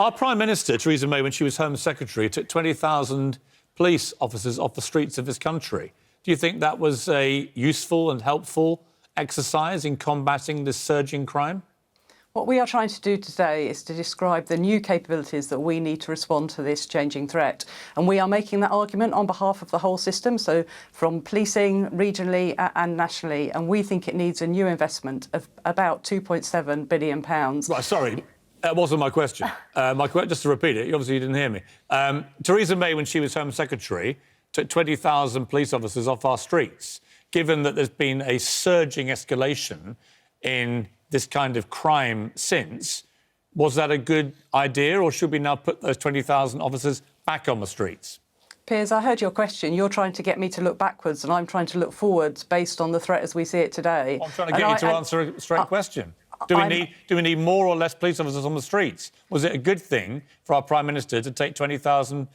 Our Prime Minister, Theresa May, when she was Home Secretary, took 20,000 police officers off the streets of this country. Do you think that was a useful and helpful exercise in combating this surging crime? What we are trying to do today is to describe the new capabilities that we need to respond to this changing threat. And we are making that argument on behalf of the whole system, so from policing regionally and nationally. And we think it needs a new investment of about £2.7 billion. Right, sorry, that wasn't my question. Just to repeat it, obviously you didn't hear me. Theresa May, when she was Home Secretary, took 20,000 police officers off our streets. Given that there's been a surging escalation in this kind of crime since, was that a good idea, or should we now put those 20,000 officers back on the streets? Piers, I heard your question. You're trying to get me to look backwards, and I'm trying to look forwards based on the threat as we see it today. I'm trying to get you to answer a straight question. Do we need more or less police officers on the streets? Was it a good thing for our Prime Minister to take 20,000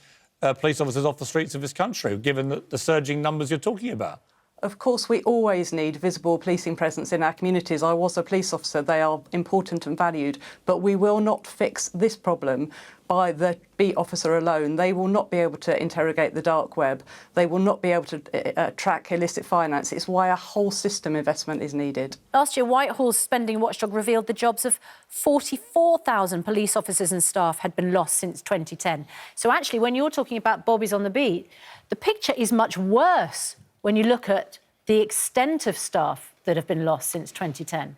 police officers off the streets of this country, given the surging numbers you're talking about? Of course, we always need visible policing presence in our communities. I was a police officer. They are important and valued. But we will not fix this problem by the beat officer alone. They will not be able to interrogate the dark web. They will not be able to track illicit finance. It's why a whole system investment is needed. Last year, Whitehall's spending watchdog revealed the jobs of 44,000 police officers and staff had been lost since 2010. So actually, when you're talking about bobbies on the beat, the picture is much worse when you look at the extent of staff that have been lost since 2010.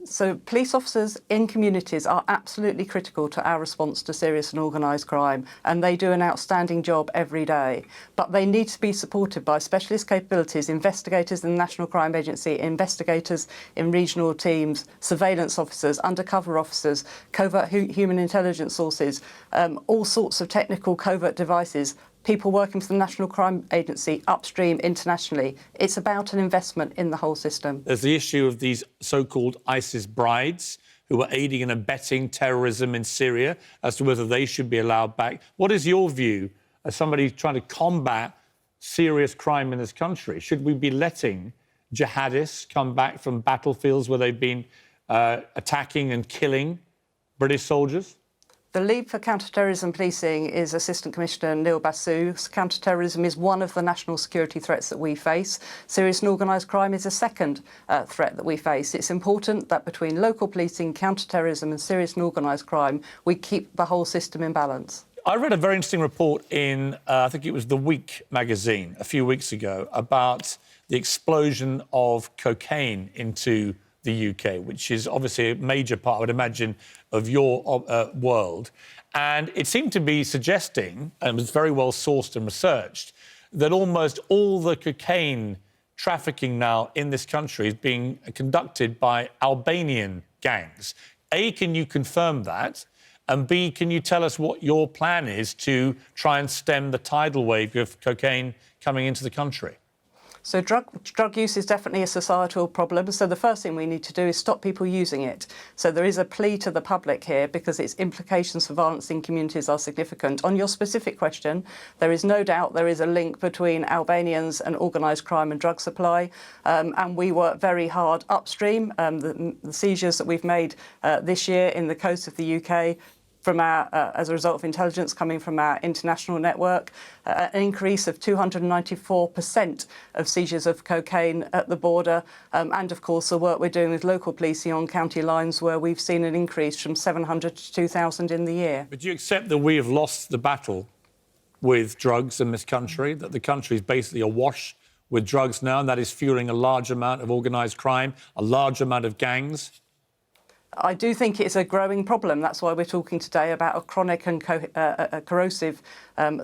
So police officers in communities are absolutely critical to our response to serious and organised crime, and they do an outstanding job every day. But they need to be supported by specialist capabilities, investigators in the National Crime Agency, investigators in regional teams, surveillance officers, undercover officers, covert human intelligence sources, all sorts of technical covert devices, people working for the National Crime Agency upstream internationally. It's about an investment in the whole system. There's the issue of these so-called ISIS brides who are aiding and abetting terrorism in Syria as to whether they should be allowed back. What is your view as somebody trying to combat serious crime in this country? Should we be letting jihadists come back from battlefields where they've been attacking and killing British soldiers? The lead for counter-terrorism policing is Assistant Commissioner Neil Basu. Counter-terrorism is one of the national security threats that we face. Serious and organised crime is a second threat that we face. It's important that between local policing, counter-terrorism and serious and organised crime, we keep the whole system in balance. I read a very interesting report in, I think it was The Week magazine a few weeks ago, about the explosion of cocaine into the UK, which is obviously a major part, I would imagine, of your world. And it seemed to be suggesting, and it was very well sourced and researched, that almost all the cocaine trafficking now in this country is being conducted by Albanian gangs. A, can you confirm that? And B, can you tell us what your plan is to try and stem the tidal wave of cocaine coming into the country? So drug use is definitely a societal problem. So the first thing we need to do is stop people using it. So there is a plea to the public here because its implications for violence in communities are significant. On your specific question, there is no doubt there is a link between Albanians and organised crime and drug supply. And we work very hard upstream. The seizures that we've made this year in the coast of the UK from our, as a result of intelligence coming from our international network, an increase of 294% of seizures of cocaine at the border, and of course the work we're doing with local policing on county lines where we've seen an increase from 700 to 2,000 in the year. But do you accept that we have lost the battle with drugs in this country, that the country is basically awash with drugs now, and that is fueling a large amount of organised crime, a large amount of gangs? I do think it's a growing problem. That's why we're talking today about a chronic and corrosive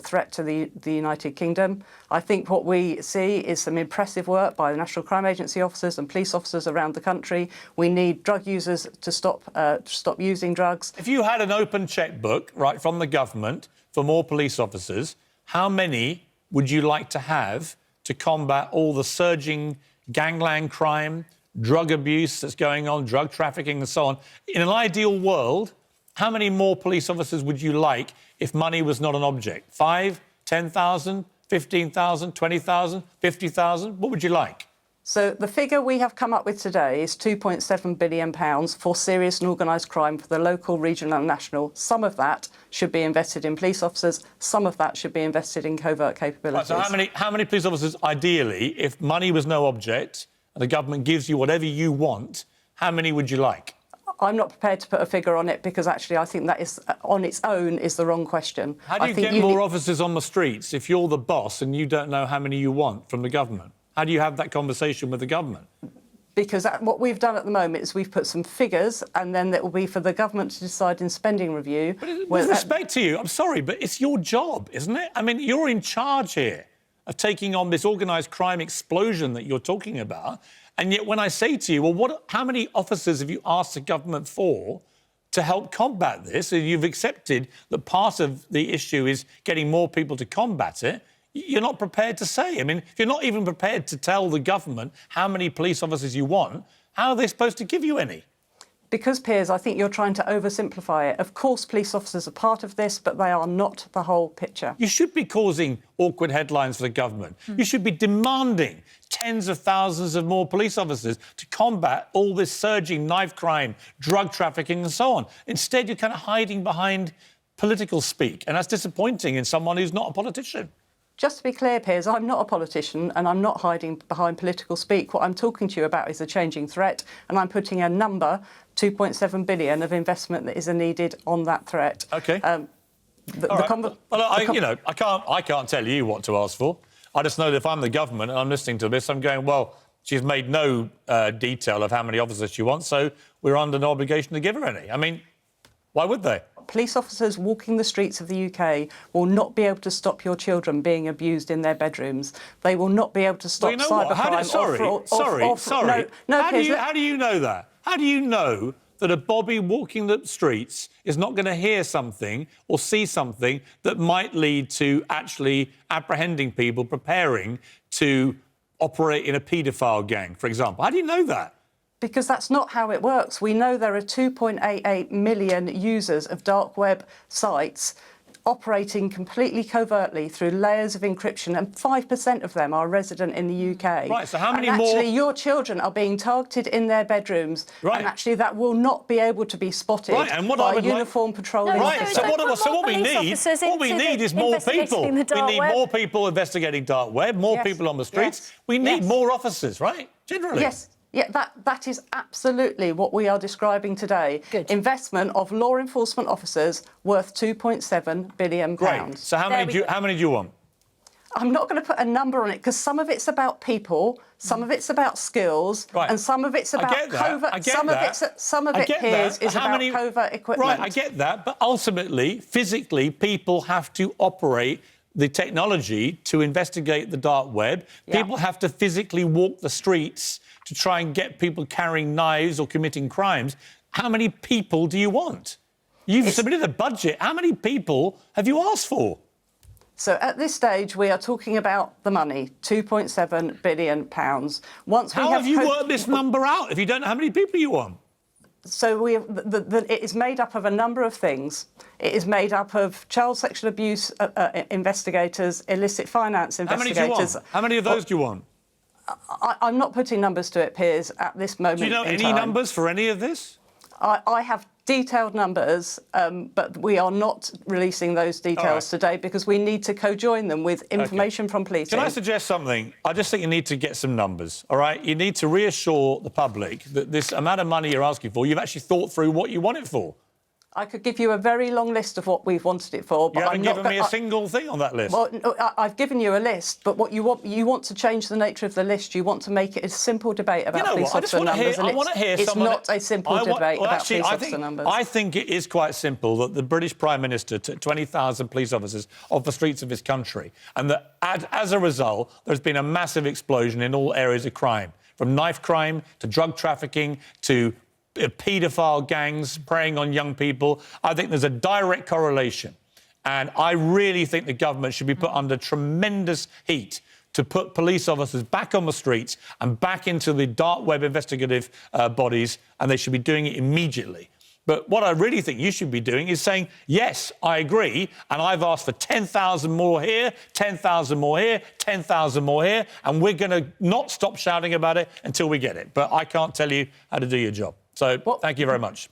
threat to the United Kingdom. I think what we see is some impressive work by the National Crime Agency officers and police officers around the country. We need drug users to stop using drugs. If you had an open chequebook, right, from the government for more police officers, how many would you like to have to combat all the surging gangland crime, drug abuse that's going on, drug trafficking and so on? In an ideal world, how many more police officers would you like if money was not an object? 5, 10,000, 15,000, 20,000, 50,000? What would you like? So the figure we have come up with today is £2.7 billion for serious and organised crime for the local, regional and national. Some of that should be invested in police officers. Some of that should be invested in covert capabilities. Right, so how many police officers, ideally, if money was no object and the government gives you whatever you want, how many would you like? I'm not prepared to put a figure on it because actually I think that is, on its own, is the wrong question. How do you get more officers on the streets if you're the boss and you don't know how many you want from the government? How do you have that conversation with the government? Because what we've done at the moment is we've put some figures and then it will be for the government to decide in spending review. But with respect to you, I'm sorry, but it's your job, isn't it? I mean, you're in charge here of taking on this organised crime explosion that you're talking about. And yet when I say to you, well, how many officers have you asked the government for to help combat this? And you've accepted that part of the issue is getting more people to combat it. You're not prepared to say. I mean, if you're not even prepared to tell the government how many police officers you want, how are they supposed to give you any? Because, Piers, I think you're trying to oversimplify it. Of course, police officers are part of this, but they are not the whole picture. You should be causing awkward headlines for the government. You should be demanding tens of thousands of more police officers to combat all this surging knife crime, drug trafficking and so on. Instead, you're kind of hiding behind political speak, and that's disappointing in someone who's not a politician. Just to be clear, Piers, I'm not a politician and I'm not hiding behind political speak. What I'm talking to you about is a changing threat, and I'm putting a number, 2.7 billion of investment that is needed on that threat. OK. I can't tell you what to ask for. I just know that if I'm the government and I'm listening to this, I'm going, well, she's made no detail of how many officers she wants, so we're under no obligation to give her any. I mean, why would they? Police officers walking the streets of the UK will not be able to stop your children being abused in their bedrooms. They will not be able to stop cybercrime. Sorry. How do you know that? How do you know that a Bobby walking the streets is not going to hear something or see something that might lead to actually apprehending people preparing to operate in a paedophile gang, for example? How do you know that? Because that's not how it works. We know there are 2.88 million users of dark web sites operating completely covertly through layers of encryption, and 5% of them are resident in the UK. Right, so how many and actually, more... your children are being targeted in their bedrooms, right. And actually that will not be able to be spotted by uniformed patrolling officers. So what we need is more people. We need more people investigating dark web, more people on the streets. We need more officers, right? Generally. Yes. Yeah, that is absolutely what we are describing today. Good. Investment of law enforcement officers worth £2.7 billion. Great. So how many do you want? I'm not going to put a number on it because some of it's about people, some of it's about skills, and some of it's about covert. Some of it here is about covert equipment. Right, I get that, but ultimately, physically, people have to operate the technology to investigate the dark web. People have to physically walk the streets to try and get people carrying knives or committing crimes. How many people do you want? You've submitted a budget. How many people have you asked for? So at this stage, we are talking about the money, £2.7 billion. How have you worked this number out if you don't know how many people you want? So it is made up of a number of things. It is made up of child sexual abuse investigators, illicit finance investigators. How many of those do you want? I'm not putting numbers to it, Piers, at this moment in time. Do you know any numbers for any of this? I have detailed numbers, but we are not releasing those details today because we need to co-join them with information from policing. Can I suggest something? I just think you need to get some numbers, all right? You need to reassure the public that this amount of money you're asking for, you've actually thought through what you want it for. I could give you a very long list of what we've wanted it for, but you haven't given me a single thing on that list. Well, no, I've given you a list, but what you want to change the nature of the list. You want to make it a simple debate about police officer numbers. It's not a simple debate about police officer numbers. I think it is quite simple that the British Prime Minister took 20,000 police officers off the streets of his country, and that as a result, there's been a massive explosion in all areas of crime, from knife crime to drug trafficking to paedophile gangs preying on young people. I think there's a direct correlation. And I really think the government should be put under tremendous heat to put police officers back on the streets and back into the dark web investigative bodies, and they should be doing it immediately. But what I really think you should be doing is saying, yes, I agree, and I've asked for 10,000 more here, 10,000 more here, 10,000 more here, and we're going to not stop shouting about it until we get it. But I can't tell you how to do your job. So thank you very much.